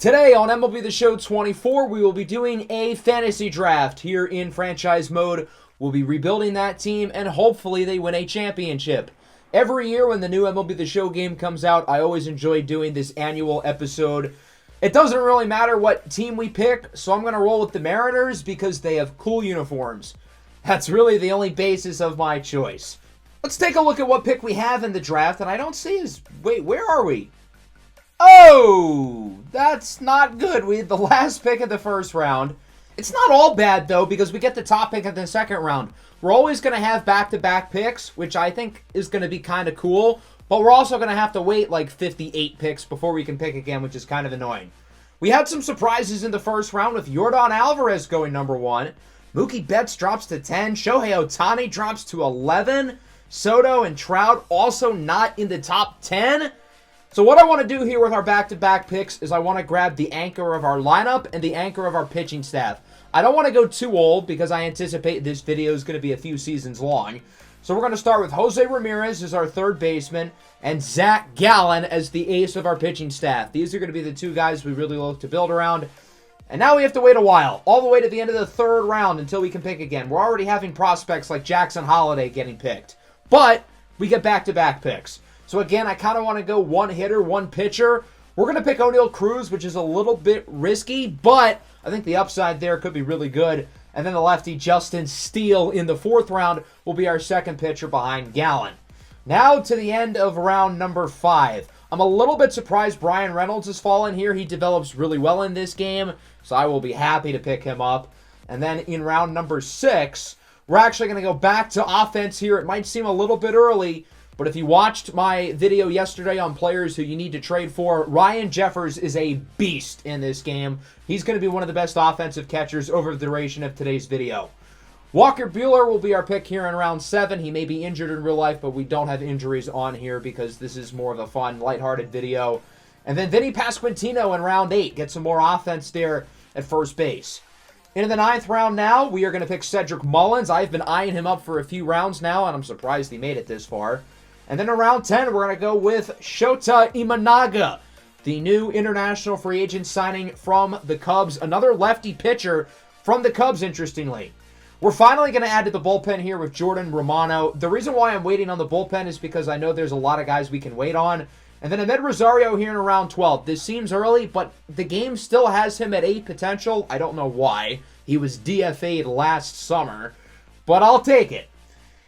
Today on MLB the Show 24, we will be doing a fantasy draft here in franchise mode. We'll be rebuilding that team, and hopefully they win a championship. Every year when the new MLB the Show game comes out, I always enjoy doing this annual episode. It doesn't really matter what team we pick, so I'm going to roll with the Mariners because they have cool uniforms. That's really the only basis of my choice. Let's take a look at what pick we have in the draft, and I don't see his... Wait, where are we? Oh, that's not good. We had the last pick of the first round. It's not all bad, though, because we get the top pick of the second round. We're always going to have back-to-back picks, which I think is going to be kind of cool, but we're also going to have to wait like 58 picks before we can pick again, which is kind of annoying. We had some surprises in the first round with Yordan Alvarez going number 1. Mookie Betts drops to 10. Shohei Ohtani drops to 11. Soto and Trout also not in the top 10. So what I want to do here with our back-to-back picks is I want to grab the anchor of our lineup and the anchor of our pitching staff. I don't want to go too old because I anticipate this video is going to be a few seasons long. So we're going to start with Jose Ramirez as our third baseman and Zach Gallen as the ace of our pitching staff. These are going to be the two guys we really look to build around. And now we have to wait a while, all the way to the end of the third round until we can pick again. We're already having prospects like Jackson Holliday getting picked. But we get back-to-back picks. So again, I kind of want to go one hitter, one pitcher. We're going to pick O'Neal Cruz, which is a little bit risky, but I think the upside there could be really good. And then the lefty Justin Steele in the fourth round will be our second pitcher behind Gallen. Now to the end of round number 5. I'm a little bit surprised Brian Reynolds has fallen here. He develops really well in this game, so I will be happy to pick him up. And then in round number 6, we're actually going to go back to offense here. It might seem a little bit early, but if you watched my video yesterday on players who you need to trade for, Ryan Jeffers is a beast in this game. He's going to be one of the best offensive catchers over the duration of today's video. Walker Buehler will be our pick here in round 7. He may be injured in real life, but we don't have injuries on here because this is more of a fun, lighthearted video. And then Vinny Pasquantino in round 8. Get some more offense there at first base. In the 9th round now, we are going to pick Cedric Mullins. I've been eyeing him up for a few rounds now, and I'm surprised he made it this far. And then in round 10, we're going to go with Shota Imanaga, the new international free agent signing from the Cubs. Another lefty pitcher from the Cubs, interestingly. We're finally going to add to the bullpen here with Jordan Romano. The reason why I'm waiting on the bullpen is because I know there's a lot of guys we can wait on. And then Ahmed Rosario here in round 12. This seems early, but the game still has him at 8 potential. I don't know why. He was DFA'd last summer, but I'll take it.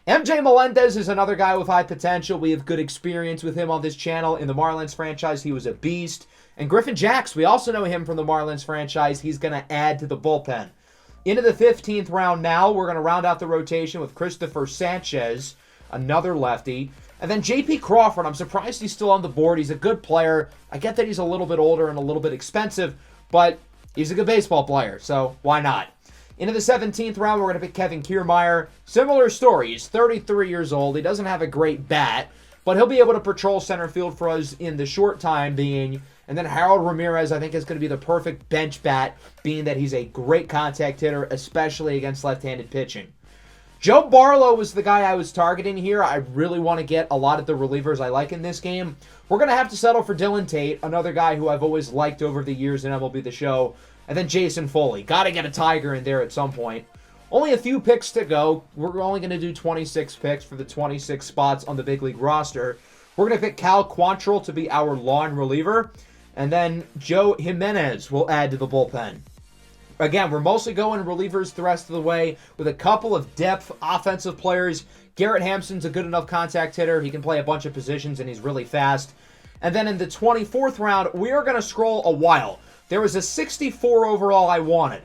MJ Melendez is another guy with high potential. We have good experience with him on this channel. In the Marlins franchise, he was a beast. And Griffin Jax, we also know him from the Marlins franchise. He's going to add to the bullpen. Into the 15th round now, we're going to round out the rotation with Christopher Sanchez, another lefty. And then J.P. Crawford, I'm surprised he's still on the board. He's a good player. I get that he's a little bit older and a little bit expensive, but he's a good baseball player, so why not? Into the 17th round, we're going to pick Kevin Kiermaier. Similar story. He's 33 years old. He doesn't have a great bat, but he'll be able to patrol center field for us in the short time being. And then Harold Ramirez, I think, is going to be the perfect bench bat, being that he's a great contact hitter, especially against left-handed pitching. Joe Barlow was the guy I was targeting here. I really want to get a lot of the relievers I like in this game. We're going to have to settle for Dylan Tate, another guy who I've always liked over the years in MLB The Show. And then Jason Foley. Got to get a Tiger in there at some point. Only a few picks to go. We're only going to do 26 picks for the 26 spots on the big league roster. We're going to pick Cal Quantrill to be our lawn reliever. And then Joe Jimenez will add to the bullpen. Again, we're mostly going relievers the rest of the way with a couple of depth offensive players. Garrett Hampson's a good enough contact hitter. He can play a bunch of positions, and he's really fast. And then in the 24th round, we are going to scroll a while. There was a 64 overall I wanted,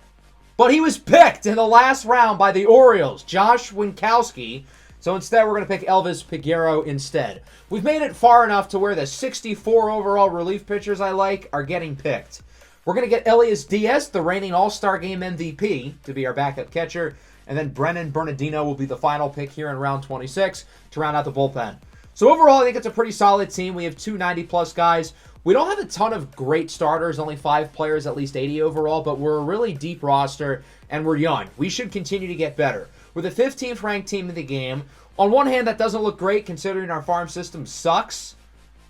but he was picked in the last round by the Orioles, Josh Winkowski. So instead, we're going to pick Elvis Peguero instead. We've made it far enough to where the 64 overall relief pitchers I like are getting picked. We're going to get Elias Diaz, the reigning AllStar Game MVP, to be our backup catcher. And then Brennan Bernardino will be the final pick here in round 26 to round out the bullpen. So overall, I think it's a pretty solid team. We have two 90-plus guys. We don't have a ton of great starters, only 5 players, at least 80 overall, but we're a really deep roster, and we're young. We should continue to get better. We're the 15th ranked team in the game. On one hand, that doesn't look great considering our farm system sucks,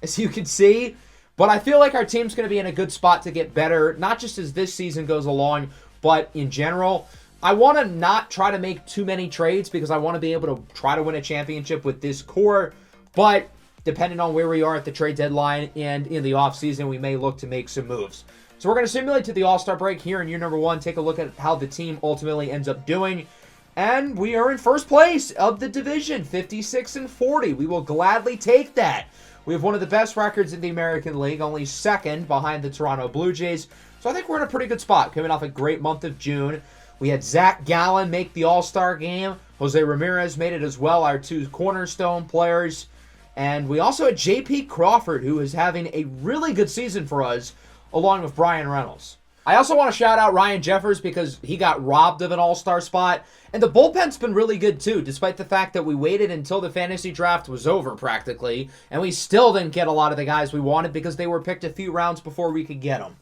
as you can see, But I feel like our team's going to be in a good spot to get better, not just as this season goes along, but in general. I want to not try to make too many trades because I want to be able to try to win a championship with this core. But depending on where we are at the trade deadline and in the offseason, we may look to make some moves. So we're going to simulate to the All-Star break here in year number 1. Take a look at how the team ultimately ends up doing. And we are in first place of the division, 56-40. We will gladly take that. We have one of the best records in the American League, only second behind the Toronto Blue Jays. So I think we're in a pretty good spot, coming off a great month of June. We had Zach Gallen make the All-Star game. Jose Ramirez made it as well, our 2 cornerstone players. And we also had J.P. Crawford, who is having a really good season for us, along with Brian Reynolds. I also want to shout out Ryan Jeffers because he got robbed of an All-Star spot. And the bullpen's been really good too, despite the fact that we waited until the fantasy draft was over practically. And we still didn't get a lot of the guys we wanted because they were picked a few rounds before we could get them.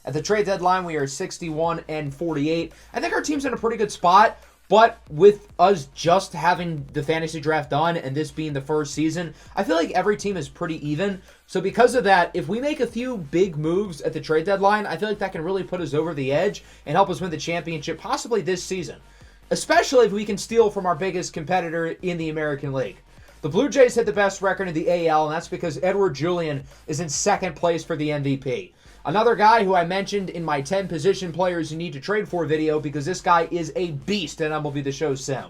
At the trade deadline, we are 61-48. I think our team's in a pretty good spot, but with us just having the fantasy draft done and this being the first season, I feel like every team is pretty even. So because of that, if we make a few big moves at the trade deadline, I feel like that can really put us over the edge and help us win the championship possibly this season, especially if we can steal from our biggest competitor in the American League. The Blue Jays had the best record in the AL, and that's because Edward Julian is in second place for the MVP. Another guy who I mentioned in my 10 position players you need to trade for video because this guy is a beast in MLB the Show sim.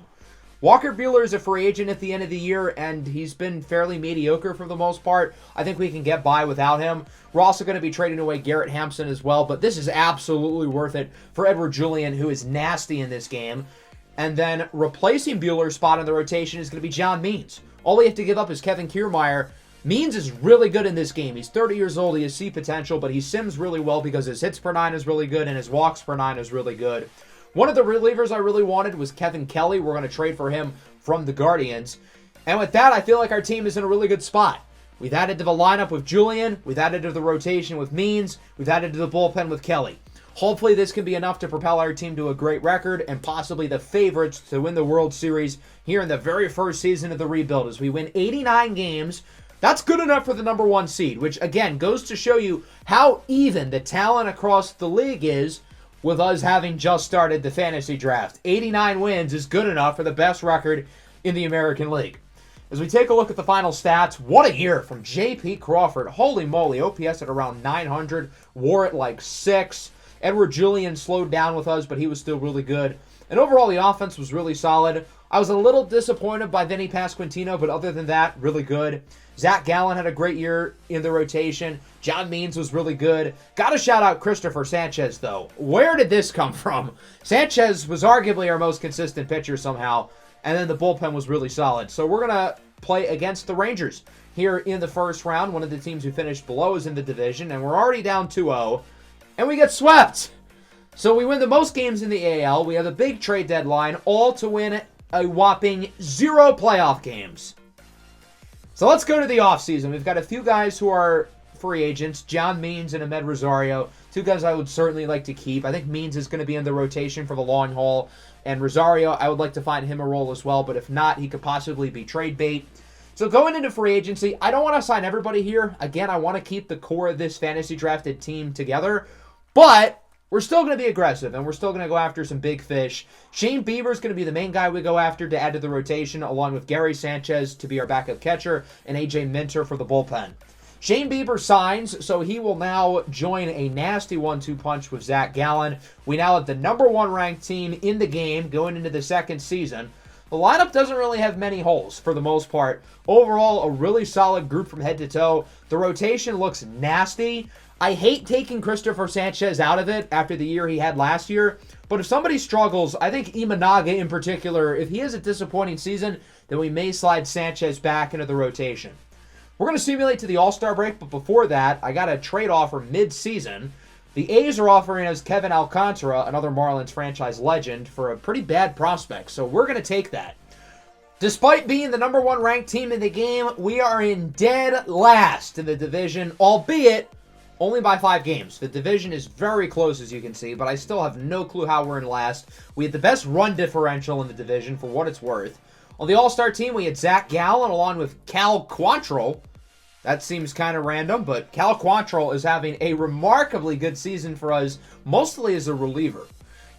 Walker Buehler is a free agent at the end of the year, and he's been fairly mediocre for the most part. I think we can get by without him. We're also going to be trading away Garrett Hampson as well, but this is absolutely worth it for Edward Julian, who is nasty in this game. And then replacing Buehler's spot in the rotation is going to be John Means. All we have to give up is Kevin Kiermaier. Means is really good in this game. He's 30 years old. He has C potential, but he sims really well because his hits per 9 is really good and his walks per 9 is really good. One of the relievers I really wanted was Kevin Kelly. We're going to trade for him from the Guardians. And with that, I feel like our team is in a really good spot. We've added to the lineup with Julian. We've added to the rotation with Means. We've added to the bullpen with Kelly. Hopefully this can be enough to propel our team to a great record and possibly the favorites to win the World Series here in the very first season of the rebuild. As we win 89 games, that's good enough for the number 1 seed, which again goes to show you how even the talent across the league is with us having just started the fantasy draft. 89 wins is good enough for the best record in the American League. As we take a look at the final stats, what a year from J.P. Crawford. Holy moly, OPS at around 900, WAR at like 6. Edward Julian slowed down with us, but he was still really good. And overall, the offense was really solid. I was a little disappointed by Vinny Pasquantino, but other than that, really good. Zach Gallen had a great year in the rotation. John Means was really good. Got to shout out Christopher Sanchez, though. Where did this come from? Sanchez was arguably our most consistent pitcher somehow, and then the bullpen was really solid. So we're going to play against the Rangers here in the first round. One of the teams who finished below us in the division, and we're already down 2-0, and we get swept. So we win the most games in the AL. We have a big trade deadline, all to win a whopping 0 playoff games. So let's go to the offseason. We've got a few guys who are free agents, John Means and Ahmed Rosario, 2 guys I would certainly like to keep. I think Means is going to be in the rotation for the long haul, and Rosario, I would like to find him a role as well, but if not, he could possibly be trade bait. So going into free agency, I don't want to sign everybody here. Again, I want to keep the core of this fantasy drafted team together, but we're still going to be aggressive, and we're still going to go after some big fish. Shane Bieber is going to be the main guy we go after to add to the rotation, along with Gary Sanchez to be our backup catcher and AJ Minter for the bullpen. Shane Bieber signs, so he will now join a nasty 1-2 punch with Zach Gallen. We now have the number 1 ranked team in the game going into the second season. The lineup doesn't really have many holes for the most part. Overall, a really solid group from head to toe. The rotation looks nasty. I hate taking Christopher Sanchez out of it after the year he had last year, but if somebody struggles, I think Imanaga in particular, if he has a disappointing season, then we may slide Sanchez back into the rotation. We're going to simulate to the All-Star break, but before that, I got a trade offer mid-season. The A's are offering us Kevin Alcantara, another Marlins franchise legend, for a pretty bad prospect, so we're going to take that. Despite being the number 1 ranked team in the game, we are in dead last in the division, albeit only by 5 games. The division is very close, as you can see, but I still have no clue how we're in last. We had the best run differential in the division, for what it's worth. On the All-Star team, we had Zach Gallen along with Cal Quantrill. That seems kind of random, but Cal Quantrill is having a remarkably good season for us, mostly as a reliever.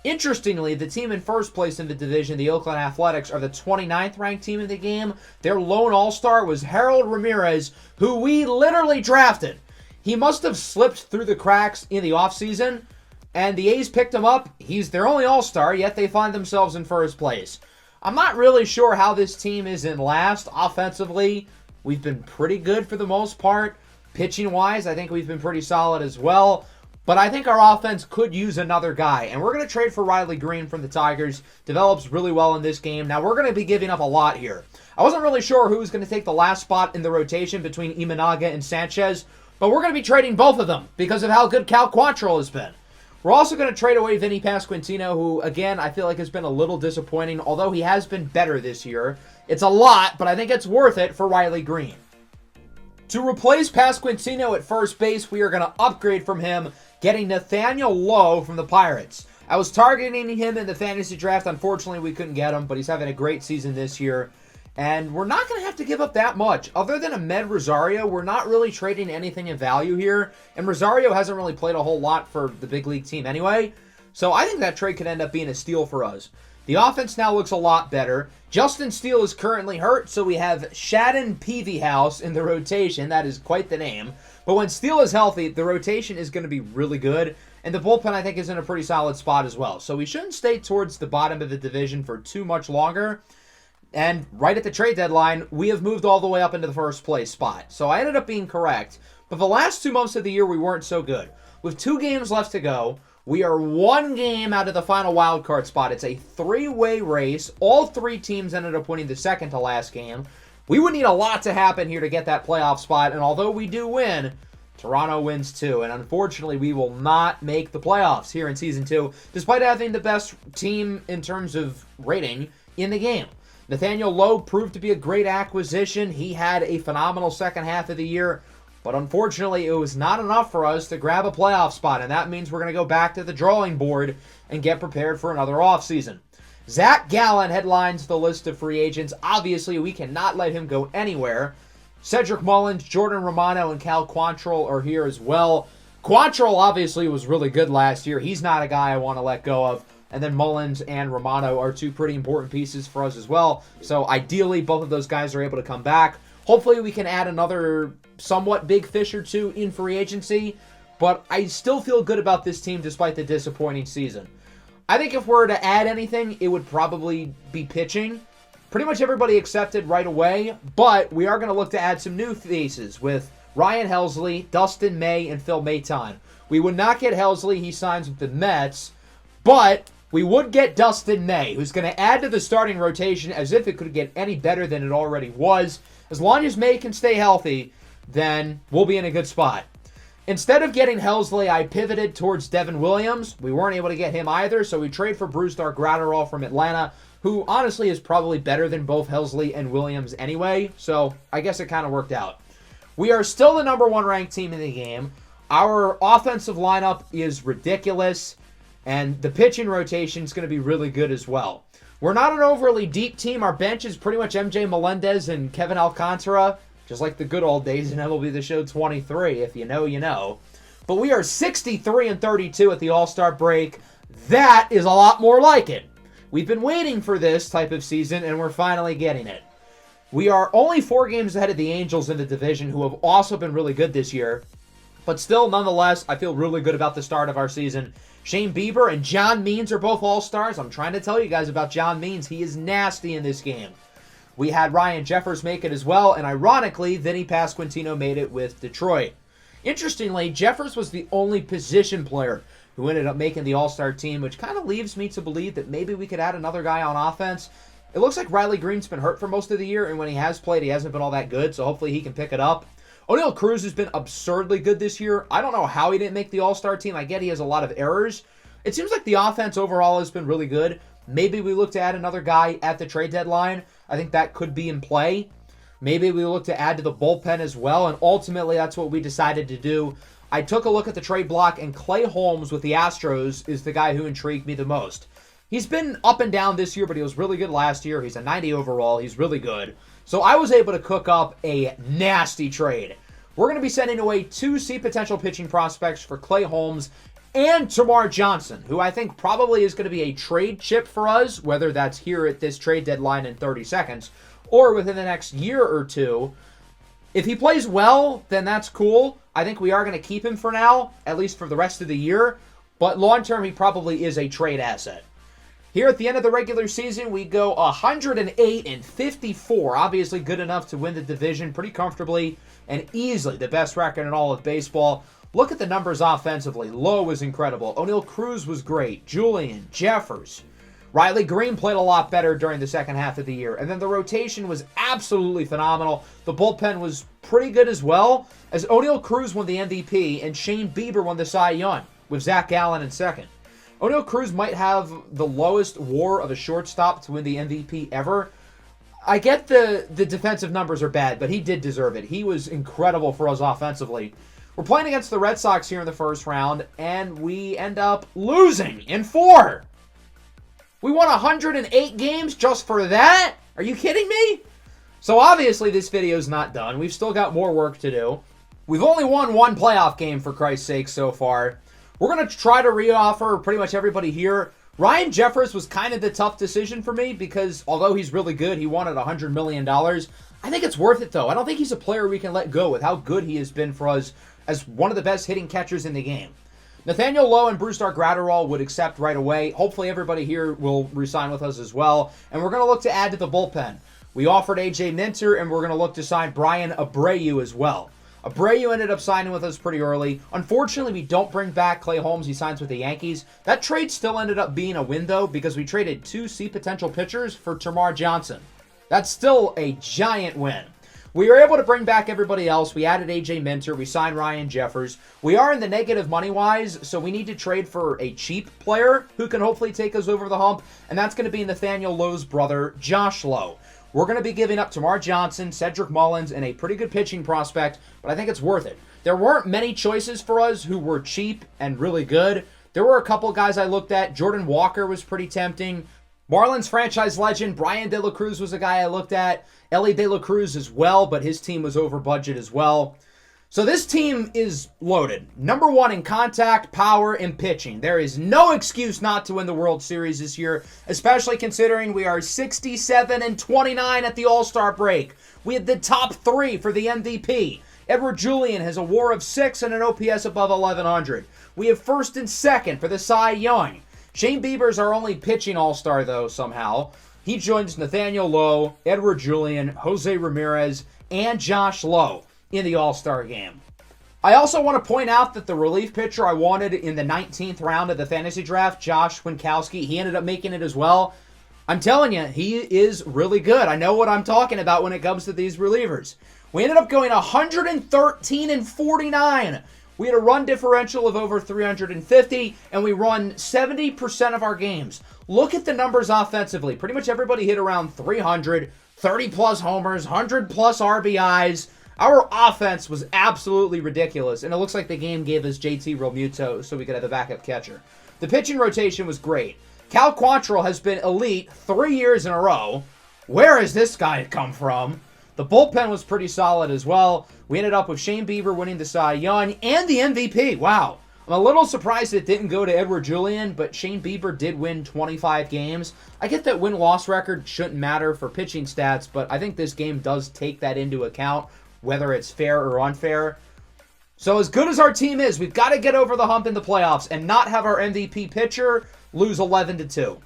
Interestingly, the team in first place in the division, the Oakland Athletics, are the 29th ranked team in the game. Their lone all-star was Harold Ramirez, who we literally drafted. He must have slipped through the cracks in the offseason, and the A's picked him up. He's their only all-star, yet they find themselves in first place. I'm not really sure how this team is in last offensively. We've been pretty good for the most part. Pitching-wise, I think we've been pretty solid as well. But I think our offense could use another guy. And we're going to trade for Riley Green from the Tigers. Develops really well in this game. Now, we're going to be giving up a lot here. I wasn't really sure who was going to take the last spot in the rotation between Imanaga and Sanchez. But we're going to be trading both of them because of how good Cal Quantrill has been. We're also going to trade away Vinny Pasquantino, who, again, I feel like has been a little disappointing. Although he has been better this year. It's a lot, but I think it's worth it for Riley Green. To replace Pasquantino at first base, we are going to upgrade from him, getting Nathaniel Lowe from the Pirates. I was targeting him in the fantasy draft. Unfortunately, we couldn't get him, but he's having a great season this year. And we're not going to have to give up that much. Other than Ahmed Rosario, we're not really trading anything in value here. And Rosario hasn't really played a whole lot for the big league team anyway. So I think that trade could end up being a steal for us. The offense now looks a lot better. Justin Steele is currently hurt, so we have Shadden Peavyhouse in the rotation. That is quite the name. But when Steele is healthy, the rotation is going to be really good. And the bullpen, I think, is in a pretty solid spot as well. So we shouldn't stay towards the bottom of the division for too much longer. And right at the trade deadline, we have moved all the way up into the first place spot. So I ended up being correct. But the last 2 months of the year, we weren't so good. With 2 games left to go, we are 1 game out of the final wild card spot. It's a 3-way race. All 3 teams ended up winning the second to last game. We would need a lot to happen here to get that playoff spot, and although we do win, Toronto wins too, and unfortunately we will not make the playoffs here in Season 2, despite having the best team in terms of rating in the game. Nathaniel Lowe proved to be a great acquisition. He had a phenomenal second half of the year, but unfortunately it was not enough for us to grab a playoff spot, and that means we're going to go back to the drawing board and get prepared for another offseason. Zach Gallen headlines the list of free agents. Obviously, we cannot let him go anywhere. Cedric Mullins, Jordan Romano, and Cal Quantrill are here as well. Quantrill obviously was really good last year. He's not a guy I want to let go of. And then Mullins and Romano are 2 pretty important pieces for us as well. So ideally, both of those guys are able to come back. Hopefully, we can add another somewhat big fish or 2 in free agency. But I still feel good about this team despite the disappointing season. I think if we're to add anything, it would probably be pitching. Pretty much everybody accepted right away, but we are going to look to add some new faces with Ryan Helsley, Dustin May, and Phil Maton. We would not get Helsley. He signs with the Mets, but we would get Dustin May, who's going to add to the starting rotation as if it could get any better than it already was. As long as May can stay healthy, then we'll be in a good spot. Instead of getting Helsley, I pivoted towards Devin Williams. We weren't able to get him either, so we trade for Brusdar Graterol from Atlanta, who honestly is probably better than both Helsley and Williams anyway, so I guess it kind of worked out. We are still the number 1 ranked team in the game. Our offensive lineup is ridiculous, and the pitching rotation is going to be really good as well. We're not an overly deep team. Our bench is pretty much MJ Melendez and Kevin Alcantara, just like the good old days in MLB the Show 23. If you know, you know. But we are 63-32 at the AllStar Break. That is a lot more like it. We've been waiting for this type of season, and we're finally getting it. We are only 4 games ahead of the Angels in the division, who have also been really good this year. But still, nonetheless, I feel really good about the start of our season. Shane Bieber and John Means are both All-Stars. I'm trying to tell you guys about John Means. He is nasty in this game. We had Ryan Jeffers make it as well, and ironically, Vinny Pasquantino made it with Detroit. Interestingly, Jeffers was the only position player who ended up making the All-Star team, which kind of leaves me to believe that maybe we could add another guy on offense. It looks like Riley Green's been hurt for most of the year, and when he has played, he hasn't been all that good, so hopefully he can pick it up. O'Neal Cruz has been absurdly good this year. I don't know how he didn't make the All-Star team. I get he has a lot of errors. It seems like the offense overall has been really good. Maybe we look to add another guy at the trade deadline. I think that could be in play. Maybe we look to add to the bullpen as well, and ultimately that's what we decided to do. I took a look at the trade block, and Clay Holmes with the Astros is the guy who intrigued me the most. He's been up and down this year, but he was really good last year. He's a 90 overall. He's really good. So I was able to cook up a nasty trade. we're going to be sending away 2 C potential pitching prospects for Clay Holmes and Termarr Johnson, who I think probably is going to be a trade chip for us, whether that's here at this trade deadline in 30 seconds or within the next year or two. If he plays well, then that's cool. I think we are going to keep him for now, at least for the rest of the year. But long-term, he probably is a trade asset. Here at the end of the regular season, we go 108-54. Obviously good enough to win the division pretty comfortably and easily the best record in all of baseball. Look at the numbers offensively. Lowe was incredible. O'Neal Cruz was great. Julian, Jeffers. Riley Green played a lot better during the second half of the year. And then the rotation was absolutely phenomenal. The bullpen was pretty good as well, as O'Neal Cruz won the MVP and Shane Bieber won the Cy Young, with Zach Gallen in second. O'Neal Cruz might have the lowest WAR of a shortstop to win the MVP ever. I get the defensive numbers are bad, but he did deserve it. He was incredible for us offensively. We're playing against the Red Sox here in the first round, and we end up losing in 4. We won 108 games just for that? Are you kidding me? So obviously this video's not done. We've still got more work to do. We've only won 1 playoff game, for Christ's sake, so far. We're going to try to reoffer pretty much everybody here. Ryan Jeffers was kind of the tough decision for me because although he's really good, he wanted $100 million. I think it's worth it, though. I don't think he's a player we can let go with how good he has been for us as one of the best hitting catchers in the game. Nathaniel Lowe and Brusdar Graterol would accept right away. Hopefully everybody here will re-sign with us as well. And we're going to look to add to the bullpen. We offered AJ Minter, and we're going to look to sign Brian Abreu as well. Abreu ended up signing with us pretty early. Unfortunately, we don't bring back Clay Holmes. He signs with the Yankees. That trade still ended up being a win, though, because we traded 2 C potential pitchers for Termarr Johnson. That's still a giant win. We were able to bring back everybody else. We added AJ Minter. We signed Ryan Jeffers. We are in the negative money-wise, so we need to trade for a cheap player who can hopefully take us over the hump, and that's going to be Nathaniel Lowe's brother, Josh Lowe. We're going to be giving up Termarr Johnson, Cedric Mullins, and a pretty good pitching prospect, but I think it's worth it. There weren't many choices for us who were cheap and really good. There were a couple guys I looked at. Jordan Walker was pretty tempting. Marlins franchise legend Brian De La Cruz was a guy I looked at. Ellie De La Cruz as well, but his team was over budget as well. So this team is loaded. Number 1 in contact, power, and pitching. There is no excuse not to win the World Series this year, especially considering we are 67-29 at the AllStar Break. We had the top 3 for the MVP. Edward Julian has a WAR of 6 and an OPS above 1100. We have 1st and 2nd for the Cy Young. Shane Bieber's our only pitching all-star, though, somehow. He joins Nathaniel Lowe, Edward Julian, Jose Ramirez, and Josh Lowe in the All-Star game. I also want to point out that the relief pitcher I wanted in the 19th round of the fantasy draft, Josh Winkowski, he ended up making it as well. I'm telling you, he is really good. I know what I'm talking about when it comes to these relievers. We ended up going 113-49. We had a run differential of over 350, and we run 70% of our games. Look at the numbers offensively. Pretty much everybody hit around 300, 30-plus homers, 100-plus RBIs. Our offense was absolutely ridiculous, and it looks like the game gave us JT Realmuto so we could have the backup catcher. The pitching rotation was great. Cal Quantrill has been elite 3 years in a row. Where has this guy come from? The bullpen was pretty solid as well. We ended up with Shane Bieber winning the Cy Young and the MVP. Wow. I'm a little surprised it didn't go to Edward Julian, but Shane Bieber did win 25 games. I get that win-loss record shouldn't matter for pitching stats, but I think this game does take that into account, whether it's fair or unfair. So as good as our team is, we've got to get over the hump in the playoffs and not have our MVP pitcher lose 11-2.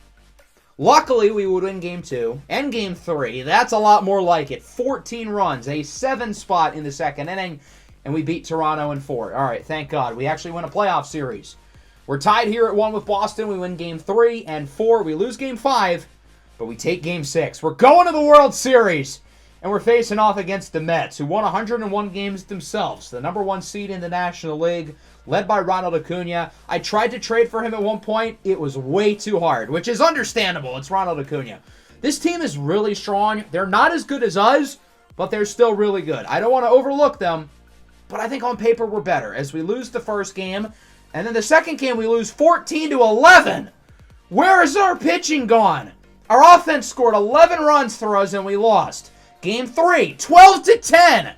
Luckily, we would win Game 2 and Game 3. That's a lot more like it. 14 runs, a 7 spot in the second inning, and we beat Toronto in 4. All right, thank God. We actually win a playoff series. We're tied here at 1 with Boston. We win Game 3 and 4. We lose Game 5, but we take Game 6. We're going to the World Series, and we're facing off against the Mets, who won 101 games themselves, the number 1 seed in the National League, led by Ronald Acuna. I tried to trade for him at one point. It was way too hard, which is understandable. It's Ronald Acuna. This team is really strong. They're not as good as us, but they're still really good. I don't want to overlook them, but I think on paper we're better as we lose the first game. And then the second game we lose 14-11. Where is our pitching gone? Our offense scored 11 runs for us and we lost. Game 3, 12-10.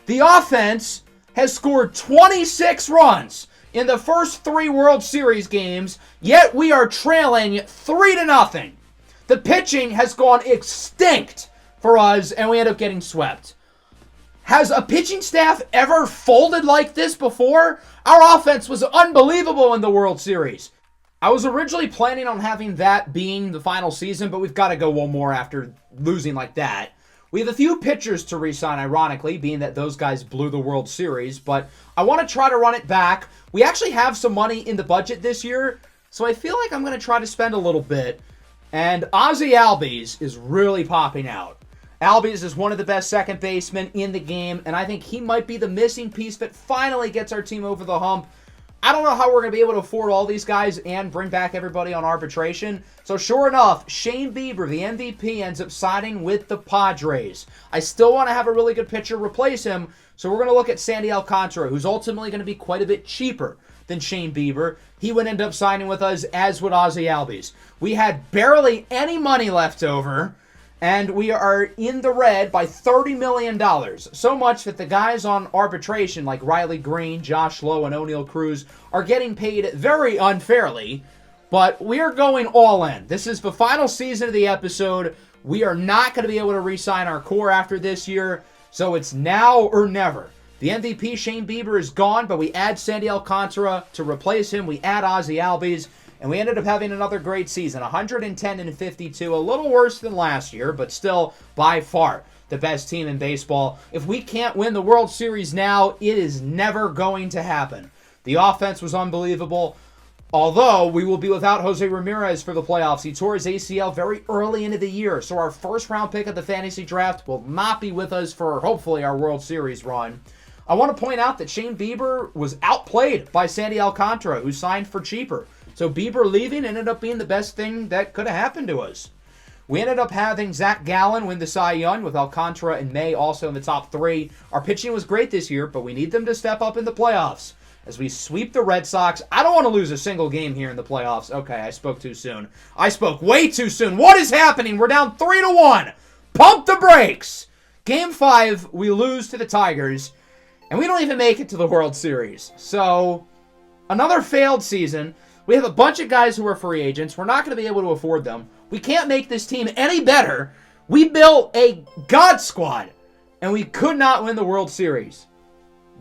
The offense has scored 26 runs in the first 3 World Series games, yet we are trailing 3-0. The pitching has gone extinct for us, and we end up getting swept. Has a pitching staff ever folded like this before? Our offense was unbelievable in the World Series. I was originally planning on having that being the final season, but we've got to go one more after losing like that. We have a few pitchers to re-sign, ironically, being that those guys blew the World Series, but I want to try to run it back. We actually have some money in the budget this year, so I feel like I'm going to try to spend a little bit. And Ozzie Albies is really popping out. Albies is one of the best second basemen in the game, and I think he might be the missing piece that finally gets our team over the hump. I don't know how we're going to be able to afford all these guys and bring back everybody on arbitration. So sure enough, Shane Bieber, the MVP, ends up signing with the Padres. I still want to have a really good pitcher replace him, so we're going to look at Sandy Alcantara, who's ultimately going to be quite a bit cheaper than Shane Bieber. He would end up signing with us, as would Ozzie Albies. We had barely any money left over, and we are in the red by $30 million. So much that the guys on arbitration like Riley Green, Josh Lowe, and O'Neal Cruz are getting paid very unfairly. But we are going all in. This is the final season of the episode. We are not going to be able to re-sign our core after this year. So it's now or never. The MVP, Shane Bieber, is gone, but we add Sandy Alcantara to replace him. We add Ozzie Albies. And we ended up having another great season, 110-52, a little worse than last year, but still by far the best team in baseball. If we can't win the World Series now, it is never going to happen. The offense was unbelievable, although we will be without Jose Ramirez for the playoffs. He tore his ACL very early into the year, so our first-round pick of the fantasy draft will not be with us for, hopefully, our World Series run. I want to point out that Shane Bieber was outplayed by Sandy Alcantara, who signed for cheaper. So Bieber leaving ended up being the best thing that could have happened to us. We ended up having Zach Gallen win the Cy Young with Alcantara and May also in the top 3. Our pitching was great this year, but we need them to step up in the playoffs. As we sweep the Red Sox, I don't want to lose a single game here in the playoffs. Okay, I spoke too soon. I spoke way too soon. What is happening? We're down 3-1. Pump the brakes. Game 5, we lose to the Tigers, and we don't even make it to the World Series. So, another failed season. We have a bunch of guys who are free agents. We're not going to be able to afford them. We can't make this team any better. We built a God squad, and we could not win the World Series.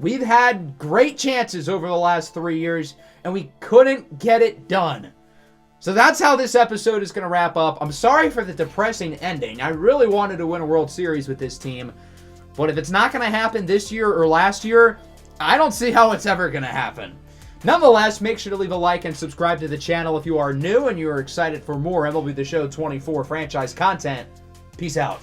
We've had great chances over the last 3 years, and we couldn't get it done. So that's how this episode is going to wrap up. I'm sorry for the depressing ending. I really wanted to win a World Series with this team, but if it's not going to happen this year or last year, I don't see how it's ever going to happen. Nonetheless, make sure to leave a like and subscribe to the channel if you are new and you are excited for more MLB The Show 24 franchise content. Peace out.